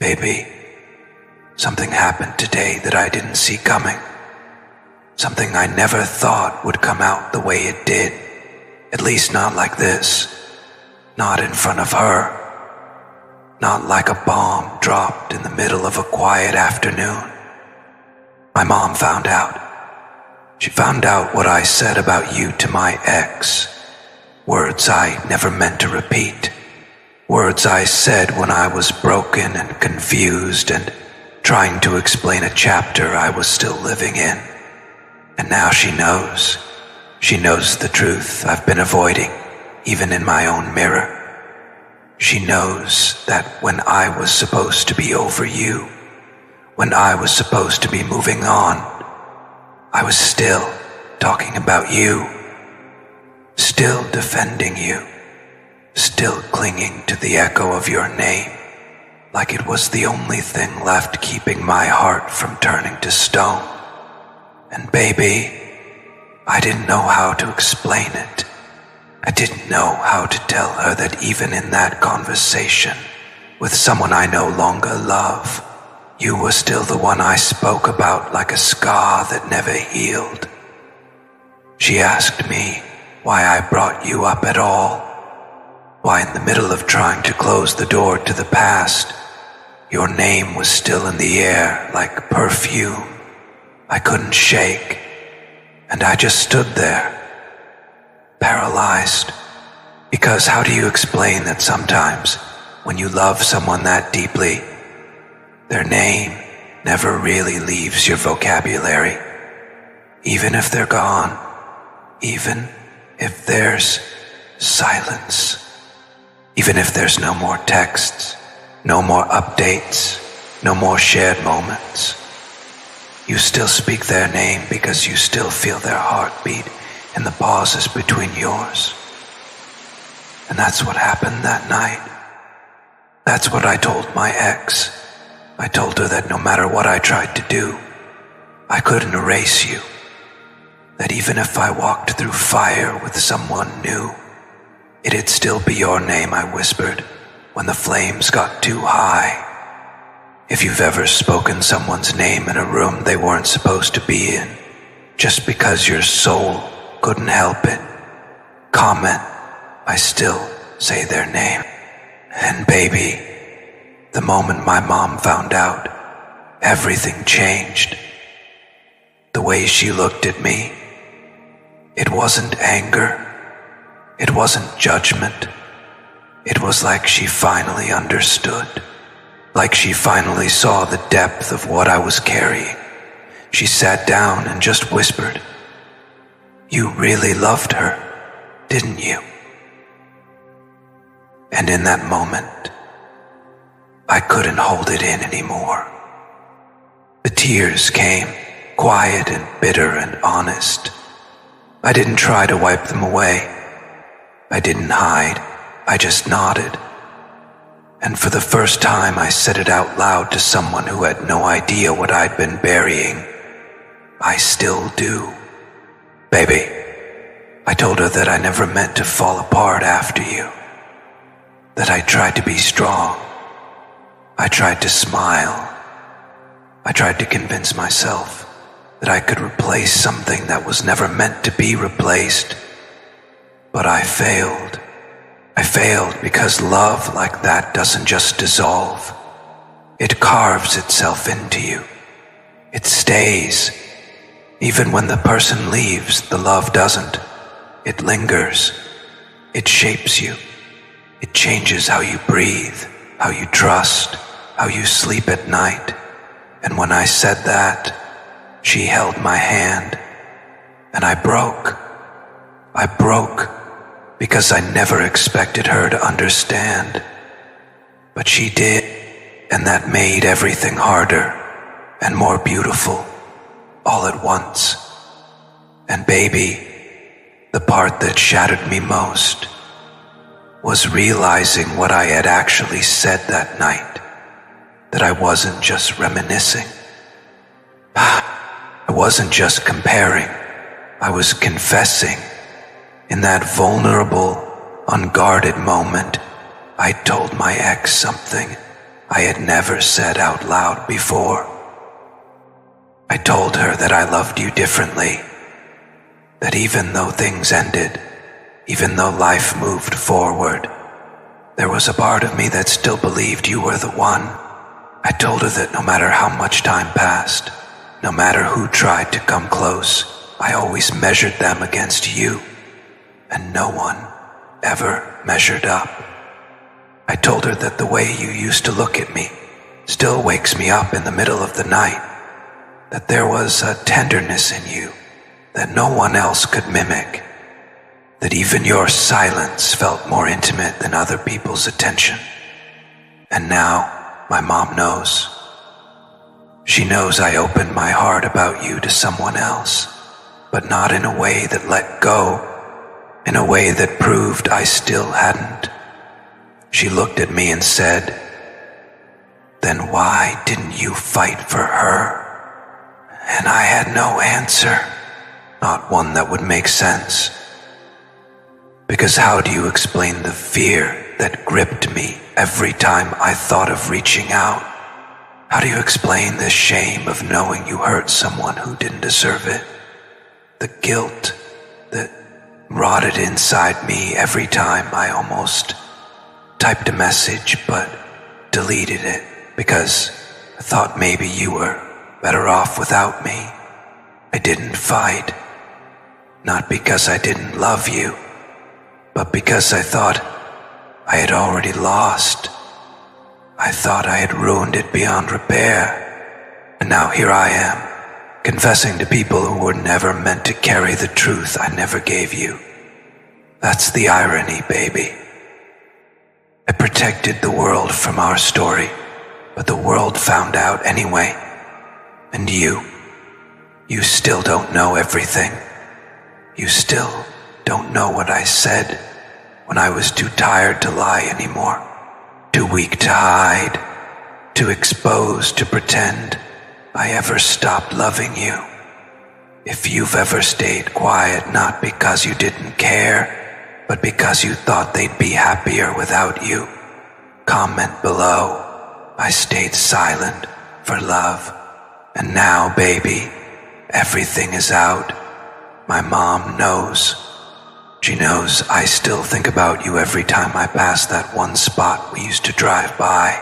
Baby, something happened today that I didn't see coming. Something I never thought would come out the way it did. At least not like this. Not in front of her. Not like a bomb dropped in the middle of a quiet afternoon. My mom found out. She found out what I said about you to my ex. Words I never meant to repeat. Words I said when I was broken and confused and trying to explain a chapter I was still living in. And now she knows. She knows the truth I've been avoiding, even in my own mirror. She knows that when I was supposed to be over you, when I was supposed to be moving on, I was still talking about you, still defending you, still clinging to the echo of your name, like it was the only thing left keeping my heart from turning to stone. And baby, I didn't know how to explain it. I didn't know how to tell her that even in that conversation with someone I no longer love, you were still the one I spoke about like a scar that never healed. She asked me why I brought you up at all, why in the middle of trying to close the door to the past, your name was still in the air like perfume I couldn't shake, and I just stood there, paralyzed. Because how do you explain that sometimes, when you love someone that deeply, their name never really leaves your vocabulary, even if they're gone, even if there's silence, even if there's no more texts, no more updates, no more shared moments. You still speak their name because you still feel their heartbeat in the pauses between yours. And that's what happened that night. That's what I told my ex. I told her that no matter what I tried to do, I couldn't erase you. That even if I walked through fire with someone new, it'd still be your name, I whispered, when the flames got too high. If you've ever spoken someone's name in a room they weren't supposed to be in, just because your soul couldn't help it, comment, I still say their name. And baby, the moment my mom found out, everything changed. The way she looked at me, it wasn't anger, it wasn't judgment. It was like she finally understood. Like she finally saw the depth of what I was carrying. She sat down and just whispered, "You really loved her, didn't you?" And in that moment, I couldn't hold it in anymore. The tears came, quiet and bitter and honest. I didn't try to wipe them away. I didn't hide, I just nodded. And for the first time I said it out loud to someone who had no idea what I'd been burying. I still do. Baby, I told her that I never meant to fall apart after you. That I tried to be strong. I tried to smile. I tried to convince myself that I could replace something that was never meant to be replaced. But I failed. I failed because love like that doesn't just dissolve. It carves itself into you. It stays. Even when the person leaves, the love doesn't. It lingers. It shapes you. It changes how you breathe, how you trust, how you sleep at night. And when I said that, she held my hand. And I broke. I broke. Because I never expected her to understand. But she did, and that made everything harder and more beautiful all at once. And baby, the part that shattered me most was realizing what I had actually said that night, that I wasn't just reminiscing. I wasn't just comparing, I was confessing. In that vulnerable, unguarded moment, I told my ex something I had never said out loud before. I told her that I loved you differently, that even though things ended, even though life moved forward, there was a part of me that still believed you were the one. I told her that no matter how much time passed, no matter who tried to come close, I always measured them against you, and no one ever measured up. I told her that the way you used to look at me still wakes me up in the middle of the night, that there was a tenderness in you that no one else could mimic, that even your silence felt more intimate than other people's attention. And now my mom knows. She knows I opened my heart about you to someone else, but not in a way that let go, in a way that proved I still hadn't. She looked at me and said, "Then why didn't you fight for her?" And I had no answer, not one that would make sense. Because how do you explain the fear that gripped me every time I thought of reaching out? How do you explain the shame of knowing you hurt someone who didn't deserve it? The guilt that rotted inside me every time I almost typed a message but deleted it because I thought maybe you were better off without me. I didn't fight, not because I didn't love you, but because I thought I had already lost. I thought I had ruined it beyond repair. And now here I am, confessing to people who were never meant to carry the truth I never gave you. That's the irony, baby. I protected the world from our story, but the world found out anyway. And you still don't know everything. You still don't know what I said when I was too tired to lie anymore, too weak to hide, too exposed to pretend I ever stopped loving you. If you've ever stayed quiet, not because you didn't care, but because you thought they'd be happier without you, comment below. I stayed silent for love. And now, baby, everything is out. My mom knows. She knows I still think about you every time I pass that one spot we used to drive by.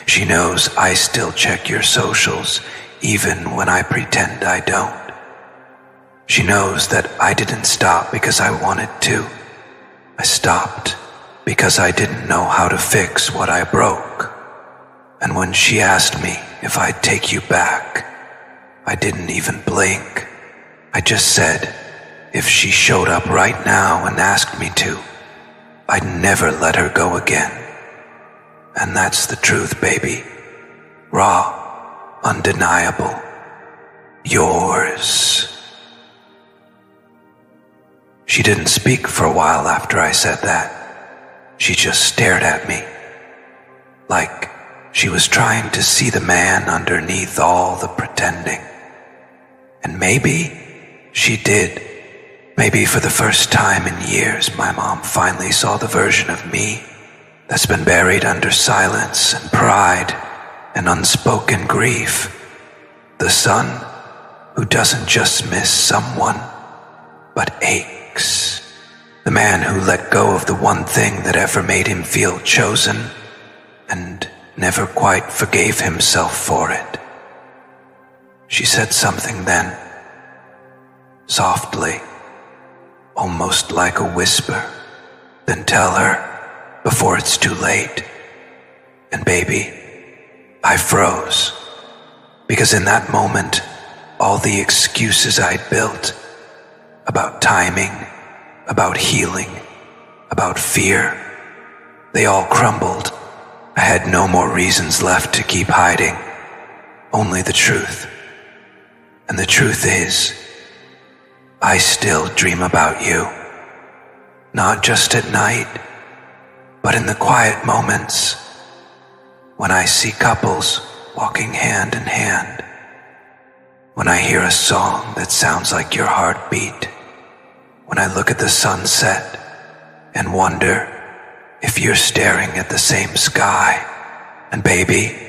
She knows I still check your socials, even when I pretend I don't. She knows that I didn't stop because I wanted to. I stopped because I didn't know how to fix what I broke. And when she asked me if I'd take you back, I didn't even blink. I just said, if she showed up right now and asked me to, I'd never let her go again. And that's the truth, baby. Raw, undeniable, yours. She didn't speak for a while after I said that. She just stared at me, like she was trying to see the man underneath all the pretending. And maybe she did. Maybe for the first time in years, my mom finally saw the version of me that's been buried under silence and pride and unspoken grief. The son who doesn't just miss someone, but aches. The man who let go of the one thing that ever made him feel chosen and never quite forgave himself for it. She said something then, softly, almost like a whisper. Then tell her before it's too late. And baby, I froze, because in that moment, all the excuses I'd built about timing, about healing, about fear, they all crumbled. I had no more reasons left to keep hiding, only the truth. And the truth is, I still dream about you, not just at night, but in the quiet moments when I see couples walking hand in hand, when I hear a song that sounds like your heartbeat, when I look at the sunset and wonder if you're staring at the same sky, And baby,